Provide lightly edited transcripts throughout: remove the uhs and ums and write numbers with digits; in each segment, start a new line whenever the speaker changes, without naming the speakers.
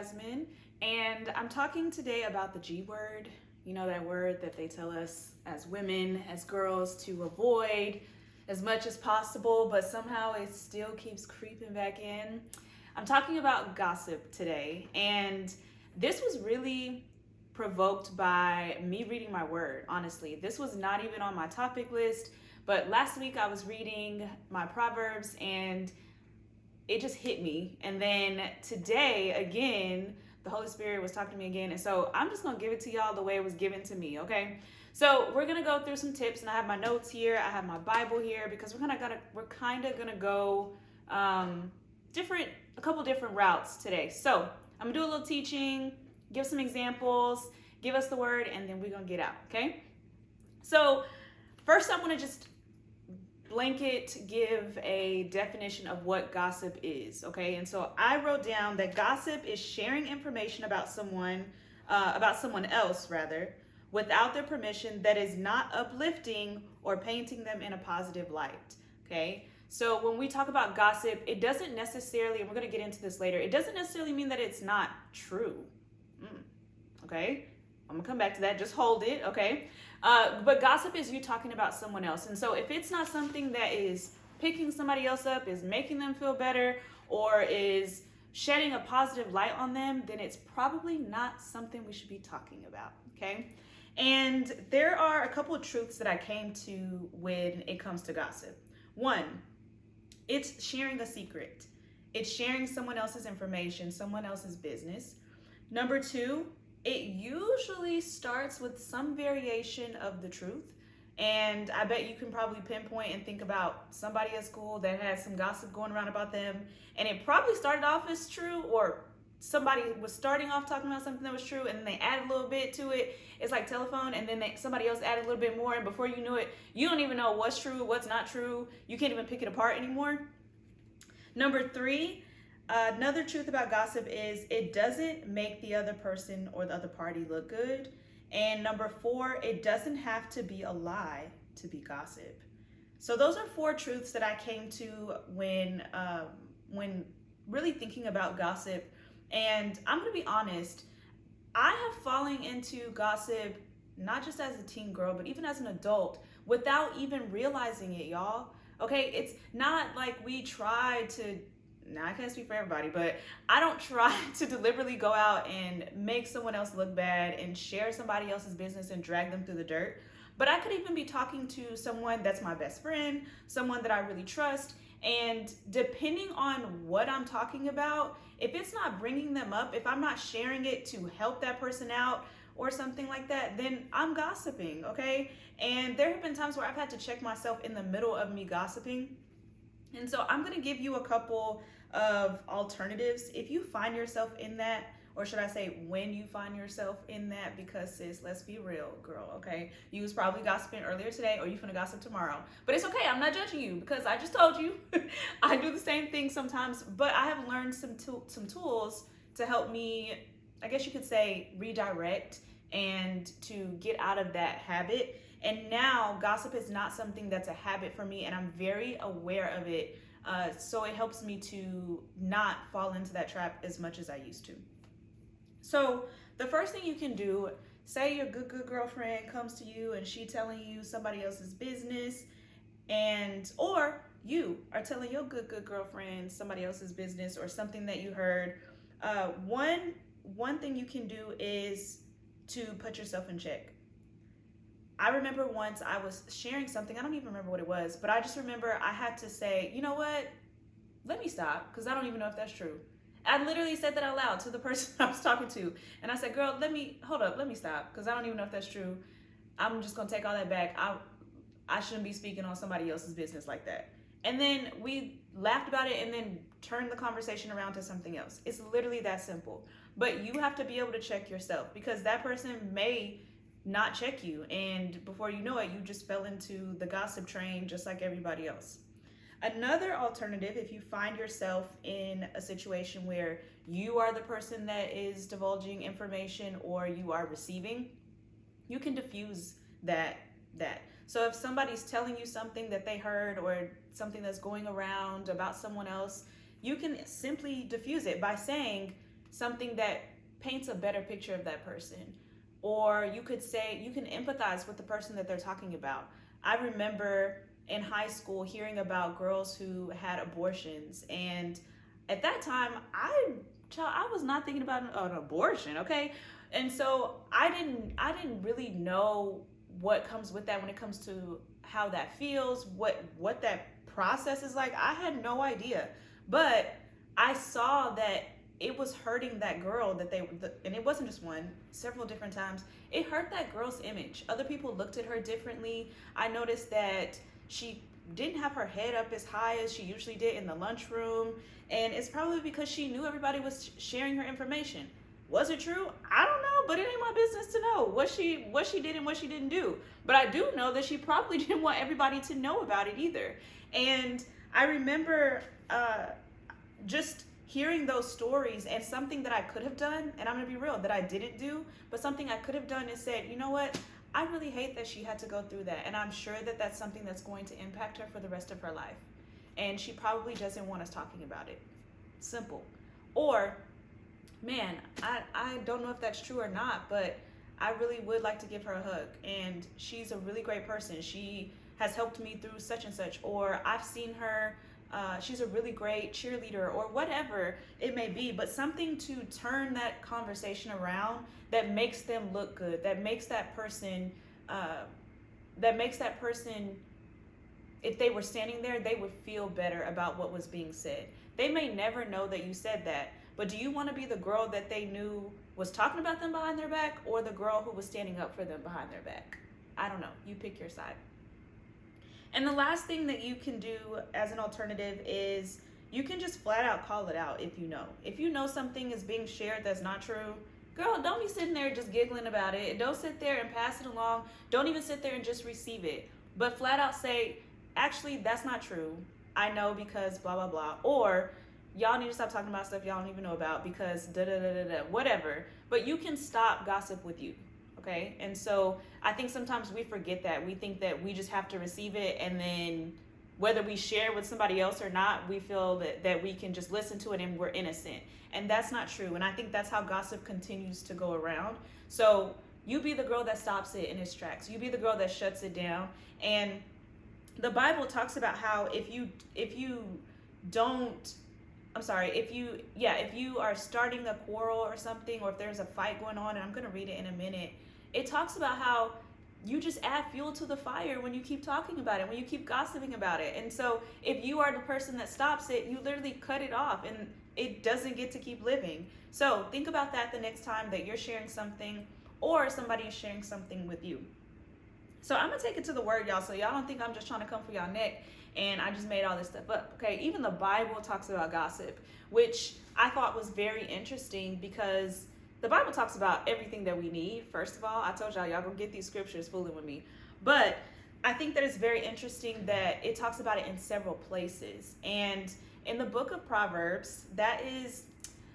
Jasmine, and I'm talking today about the G word. You know, that word that they tell us as women, as girls, to avoid as much as possible, but somehow it still keeps creeping back in. I'm talking about gossip today, and this was really provoked by me reading my word, honestly. This was not even on my topic list, but last week I was reading my Proverbs and it just hit me. And then today, again, the Holy Spirit was talking to me again. And so I'm just going to give it to y'all the way it was given to me, okay? So we're going to go through some tips, and I have my notes here. I have my Bible here because we're kind of going to go a couple different routes today. So I'm going to do a little teaching, give some examples, give us the word, and then we're going to get out, okay? So first I'm going to just blanket give a definition of what gossip is, okay? And so I wrote down that gossip is sharing information about someone else rather, without their permission, that is not uplifting or painting them in a positive light, okay? So when we talk about gossip, it doesn't necessarily, and we're going to get into this later, it doesn't necessarily mean that it's not true, okay? I'm gonna come back to that, just hold it, okay? But gossip is you talking about someone else. And so if it's not something that is picking somebody else up, is making them feel better, or is shedding a positive light on them, then it's probably not something we should be talking about, okay? And there are a couple of truths that I came to when it comes to gossip. One, it's sharing a secret. It's sharing someone else's information, someone else's business. Number two, it usually starts with some variation of the truth. And I bet you can probably pinpoint and think about somebody at school that had some gossip going around about them. And it probably started off as true, or somebody was starting off talking about something that was true, and then they added a little bit to it. It's like telephone, and then somebody else added a little bit more. And before you knew it, you don't even know what's true, what's not true. You can't even pick it apart anymore. Number three, another truth about gossip is it doesn't make the other person or the other party look good. And number four, it doesn't have to be a lie to be gossip. So those are four truths that I came to when really thinking about gossip. And I'm gonna be honest, I have fallen into gossip not just as a teen girl, but even as an adult without even realizing it, y'all. Okay, it's not like we try to, now I can't speak for everybody, but I don't try to deliberately go out and make someone else look bad and share somebody else's business and drag them through the dirt. But I could even be talking to someone that's my best friend, someone that I really trust, and depending on what I'm talking about, if it's not bringing them up, if I'm not sharing it to help that person out or something like that, then I'm gossiping, okay? And there have been times where I've had to check myself in the middle of me gossiping. And so I'm gonna give you a couple of alternatives if you find yourself in that, or should I say when you find yourself in that, because sis, let's be real, girl, okay? You was probably gossiping earlier today, or you finna gossip tomorrow. But it's okay, I'm not judging you, because I just told you I do the same thing sometimes, but I have learned some tools to help me, I guess you could say, redirect and to get out of that habit. And now gossip is not something that's a habit for me, and I'm very aware of it. So it helps me to not fall into that trap as much as I used to. So the first thing you can do, say your good girlfriend comes to you and she telling you somebody else's business, or you are telling your good girlfriend somebody else's business or something that you heard. One thing you can do is to put yourself in check. I remember once I was sharing something, I don't even remember what it was, but I just remember I had to say, you know what, let me stop, because I don't even know if that's true. I literally said that out loud to the person I was talking to, and I said, girl, let me stop, because I don't even know if that's true. I'm just gonna take all that back. I shouldn't be speaking on somebody else's business like that. And then we laughed about it and then turned the conversation around to something else. It's literally that simple. But you have to be able to check yourself, because that person may not check you, and before you know it, you just fell into the gossip train just like everybody else. Another alternative, if you find yourself in a situation where you are the person that is divulging information or you are receiving, you can diffuse that. So if somebody's telling you something that they heard or something that's going around about someone else, you can simply diffuse it by saying, something that paints a better picture of that person. Or you could say, you can empathize with the person that they're talking about. I remember in high school hearing about girls who had abortions, and at that time, I was not thinking about an abortion, okay? And so I didn't really know what comes with that when it comes to how that feels, what that process is like. I had no idea. But I saw that it was hurting that girl and it wasn't just one, several different times. It hurt that girl's image. Other people looked at her differently. I noticed that she didn't have her head up as high as she usually did in the lunchroom. And it's probably because she knew everybody was sharing her information. Was it true? I don't know, but it ain't my business to know what she did and what she didn't do. But I do know that she probably didn't want everybody to know about it either. And I remember just hearing those stories, and something that I could have done, and I'm gonna be real, that I didn't do, but something I could have done is said, you know what? I really hate that she had to go through that, and I'm sure that that's something that's going to impact her for the rest of her life. And she probably doesn't want us talking about it. Simple. Or, man, I don't know if that's true or not, but I really would like to give her a hug. And she's a really great person. She has helped me through such and such. Or I've seen her, she's a really great cheerleader, or whatever it may be. But something to turn that conversation around that makes them look good, that makes that person, if they were standing there, they would feel better about what was being said. They may never know that you said that, but do you want to be the girl that they knew was talking about them behind their back, or the girl who was standing up for them behind their back? I don't know. You pick your side. And the last thing that you can do as an alternative is you can just flat out call it out if you know. If you know something is being shared that's not true, girl, don't be sitting there just giggling about it. Don't sit there and pass it along. Don't even sit there and just receive it. But flat out say, actually, that's not true. I know because blah, blah, blah. Or y'all need to stop talking about stuff y'all don't even know about because da-da-da-da-da, whatever. But you can stop gossip with you, okay? And so I think sometimes we forget that. We think that we just have to receive it, and then whether we share with somebody else or not, we feel that we can just listen to it and we're innocent. And that's not true. And I think that's how gossip continues to go around. So you be the girl that stops it in its tracks. You be the girl that shuts it down. And the Bible talks about how if you are starting a quarrel or something, or if there's a fight going on, and I'm going to read it in a minute, it talks about how you just add fuel to the fire when you keep talking about it, when you keep gossiping about it. And so if you are the person that stops it, you literally cut it off and it doesn't get to keep living. So think about that the next time that you're sharing something or somebody is sharing something with you. So I'm going to take it to the word, y'all, so y'all don't think I'm just trying to come for y'all neck and I just made all this stuff up. Okay, even the Bible talks about gossip, which I thought was very interesting because the Bible talks about everything that we need. First of all, I told y'all gonna get these scriptures fooling with me. But I think that it's very interesting that it talks about it in several places. And in the book of Proverbs,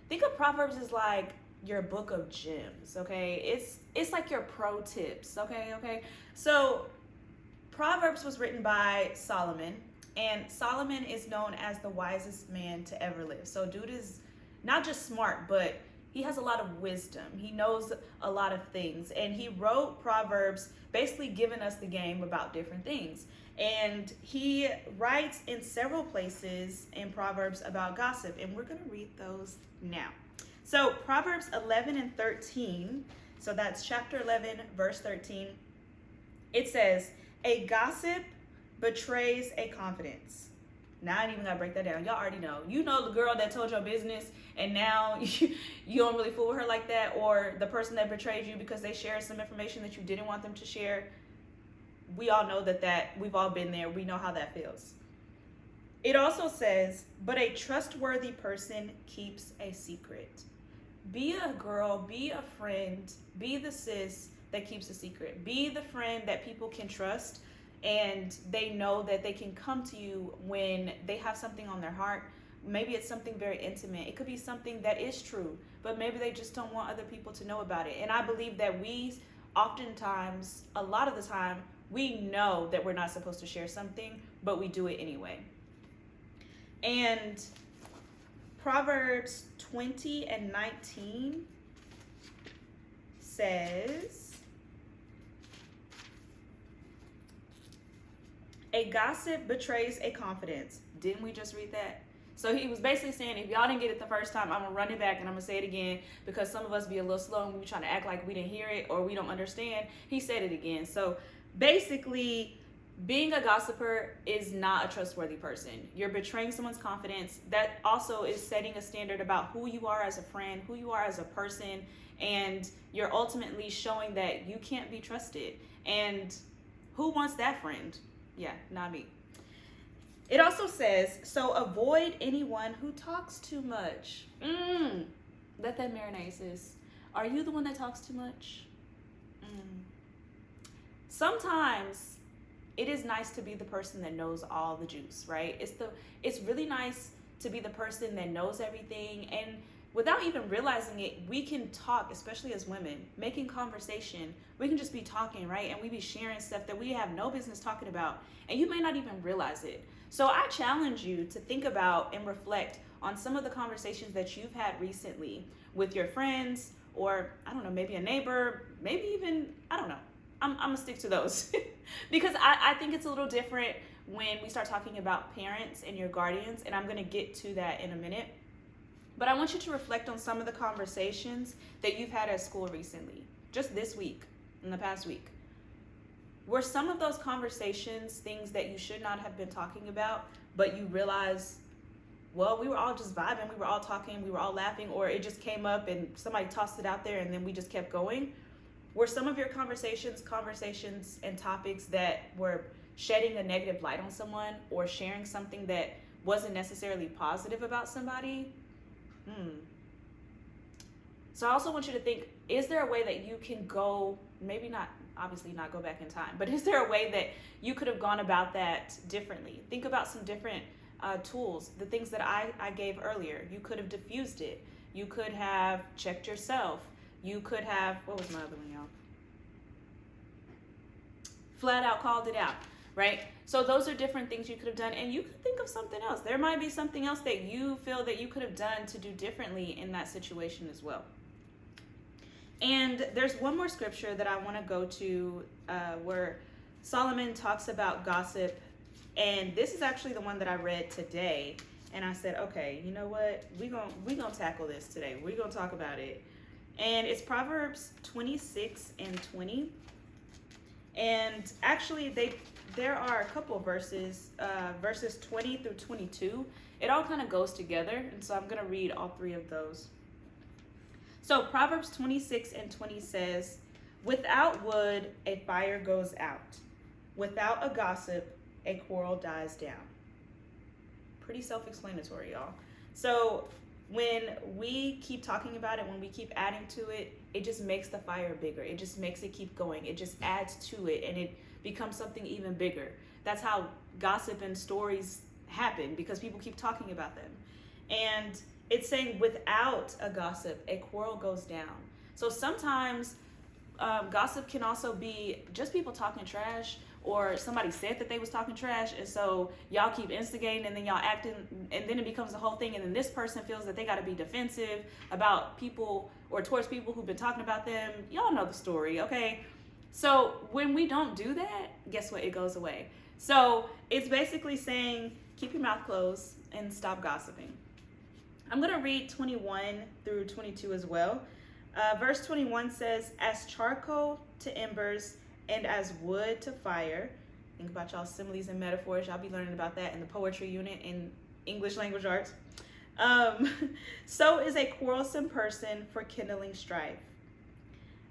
think of Proverbs as like your book of gems, okay? It's like your pro tips, okay? So Proverbs was written by Solomon, and Solomon is known as the wisest man to ever live. So dude is not just smart, but he has a lot of wisdom. He knows a lot of things. And he wrote Proverbs basically giving us the game about different things. And he writes in several places in Proverbs about gossip. And we're going to read those now. So Proverbs 11 and 13. So that's chapter 11, verse 13. It says, a gossip betrays a confidence. Now I ain't even gotta break that down. Y'all already know. You know the girl that told your business and now you don't really fool with her like that, or the person that betrayed you because they shared some information that you didn't want them to share. We all know that we've all been there. We know how that feels. It also says, but a trustworthy person keeps a secret. Be a girl, be a friend, be the sis that keeps a secret. Be the friend that people can trust and they know that they can come to you when they have something on their heart. Maybe it's something very intimate. It could be something that is true, but maybe they just don't want other people to know about it. And I believe that we oftentimes, a lot of the time, we know that we're not supposed to share something, but we do it anyway. And Proverbs 20:19 says, a gossip betrays a confidence. Didn't we just read that? So he was basically saying, if y'all didn't get it the first time, I'm going to run it back and I'm going to say it again, because some of us be a little slow and we trying to act like we didn't hear it or we don't understand. He said it again. So basically, being a gossiper is not a trustworthy person. You're betraying someone's confidence. That also is setting a standard about who you are as a friend, who you are as a person, and you're ultimately showing that you can't be trusted. And who wants that friend? Yeah, not me. It also says, so avoid anyone who talks too much. Let that marinate, sis. Are you the one that talks too much? Sometimes it is nice to be the person that knows all the juice, right? It's really nice to be the person that knows everything, and without even realizing it, we can talk, especially as women, making conversation. We can just be talking, right? And we be sharing stuff that we have no business talking about, and you may not even realize it. So I challenge you to think about and reflect on some of the conversations that you've had recently with your friends, or I don't know, maybe a neighbor, maybe even, I don't know. I'm gonna stick to those because I think it's a little different when we start talking about parents and your guardians, and I'm gonna get to that in a minute. But I want you to reflect on some of the conversations that you've had at school recently, just this week, in the past week. Were some of those conversations things that you should not have been talking about, but you realize, well, we were all just vibing, we were all talking, we were all laughing, or it just came up and somebody tossed it out there and then we just kept going? Were some of your conversations and topics that were shedding a negative light on someone or sharing something that wasn't necessarily positive about somebody? So I also want you to think, is there a way that you can go, maybe not, obviously not go back in time, but is there a way that you could have gone about that differently? Think about some different tools, the things that I gave earlier. You could have diffused it. You could have checked yourself. You could have, what was my other one, y'all? Flat out called it out, right? So those are different things you could have done, and you could think of something else. There might be something else that you feel that you could have done to do differently in that situation as well. And there's one more scripture that I want to go to where Solomon talks about gossip, and this is actually the one that I read today, and I said, okay, you know what? We're gonna tackle this today. We're gonna talk about it. And it's Proverbs 26:20. And actually there are a couple of verses 20 through 22. It all kind of goes together, and so I'm going to read all three of those. So Proverbs 26:20 says, without wood, a fire goes out. Without a gossip, a quarrel dies down. Pretty self-explanatory, y'all. So when we keep talking about it, when we keep adding to it, it just makes the fire bigger. It just makes it keep going. It just adds to it, and it becomes something even bigger. That's how gossip and stories happen, because people keep talking about them. And it's saying without a gossip, a quarrel goes down. So sometimes gossip can also be just people talking trash, or somebody said that they was talking trash, and so y'all keep instigating, and then y'all acting, and then it becomes a whole thing, and then this person feels that they got to be defensive about people or towards people who've been talking about them. Y'all know the story, okay? So when we don't do that, guess what? It goes away. So it's basically saying keep your mouth closed and stop gossiping. I'm going to read 21 through 22 as well. Verse 21 says, as charcoal to embers and as wood to fire. Think about y'all similes and metaphors. Y'all be learning about that in the poetry unit in English language arts. So is a quarrelsome person for kindling strife.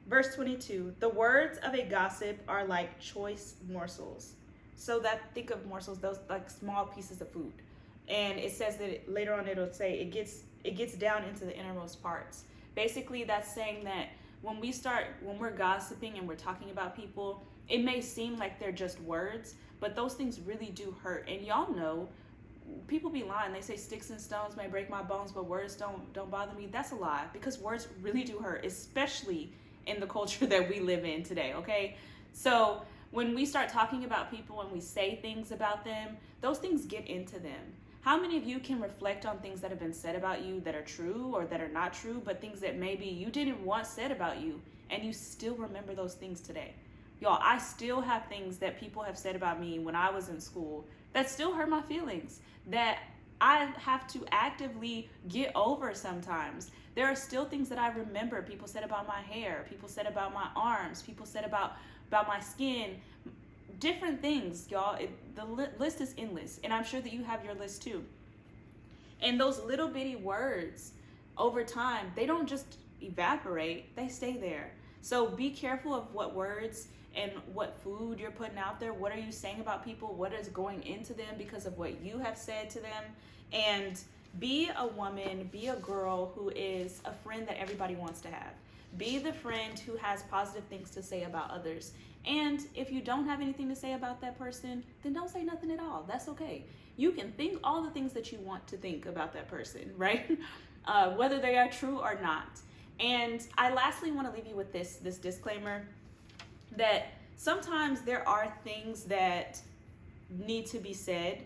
Verse 22, the words of a gossip are like choice morsels. So that, think of morsels, those like small pieces of food. And it says that later on it'll say it gets down into the innermost parts. Basically, that's saying that when we're gossiping and we're talking about people, it may seem like they're just words, but those things really do hurt. And y'all know, people be lying. They say sticks and stones may break my bones, but words don't bother me. That's a lie, because words really do hurt, especially in the culture that we live in today, okay? So when we start talking about people and we say things about them, those things get into them. How many of you can reflect on things that have been said about you that are true or that are not true, but things that maybe you didn't want said about you and you still remember those things today? Y'all, I still have things that people have said about me when I was in school that still hurt my feelings, that I have to actively get over sometimes. There are still things that I remember. People said about my hair, people said about my arms, people said about my skin, different things, y'all. The list is endless, and I'm sure that you have your list too. And those little bitty words over time, they don't just evaporate, they stay there. So be careful of what words and what food you're putting out there. What are you saying about people? What is going into them because of what you have said to them? And be a woman, be a girl who is a friend that everybody wants to have. Be the friend who has positive things to say about others. And if you don't have anything to say about that person, then don't say nothing at all. That's okay. You can think all the things that you want to think about that person, right? Whether they are true or not. And I lastly want to leave you with this disclaimer that sometimes there are things that need to be said.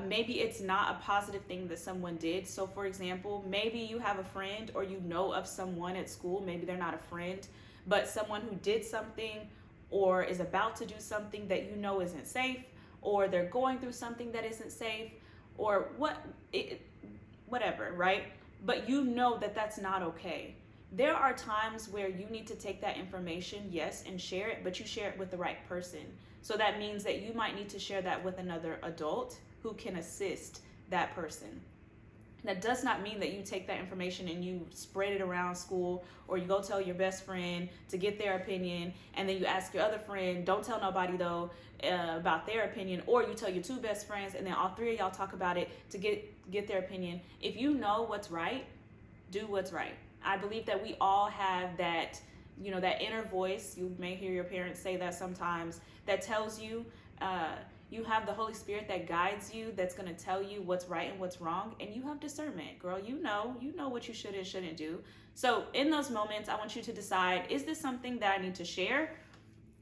Maybe it's not a positive thing that someone did. So for example, maybe you have a friend or you know of someone at school, maybe they're not a friend, but someone who did something or is about to do something that you know isn't safe, or they're going through something that isn't safe, or whatever, right? But you know that that's not okay. There are times where you need to take that information, yes, and share it, but you share it with the right person. So that means that you might need to share that with another adult who can assist that person. That does not mean that you take that information and you spread it around school, or you go tell your best friend to get their opinion, and then you ask your other friend, don't tell nobody though, about their opinion, or you tell your two best friends and then all three of y'all talk about it to get their opinion. If you know what's right, do what's right. I believe that we all have that, that inner voice. You may hear your parents say that sometimes, that tells you, you have the Holy Spirit that guides you, that's going to tell you what's right and what's wrong, and you have discernment, girl. You know what you should and shouldn't do. So in those moments, I want you to decide, is this something that I need to share?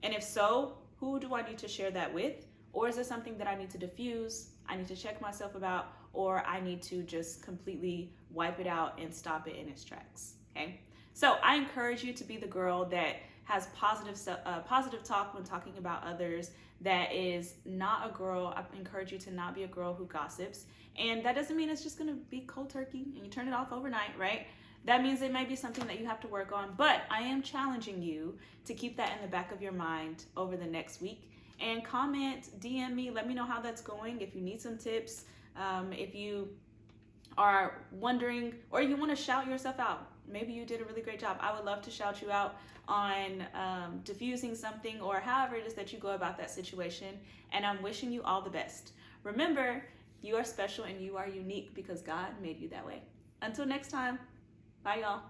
And if so, who do I need to share that with? Or is it something that I need to diffuse, I need to check myself about, or I need to just completely wipe it out and stop it in its tracks, okay? So I encourage you to be the girl that has positive talk when talking about others, that is not a girl. I encourage you to not be a girl who gossips. And that doesn't mean it's just gonna be cold turkey and you turn it off overnight, right? That means it may be something that you have to work on, but I am challenging you to keep that in the back of your mind over the next week. And comment, DM me, let me know how that's going. If you need some tips, if you are wondering, or you want to shout yourself out, maybe you did a really great job. I would love to shout you out on diffusing something, or however it is that you go about that situation. And I'm wishing you all the best. Remember, you are special and you are unique because God made you that way. Until next time, bye y'all.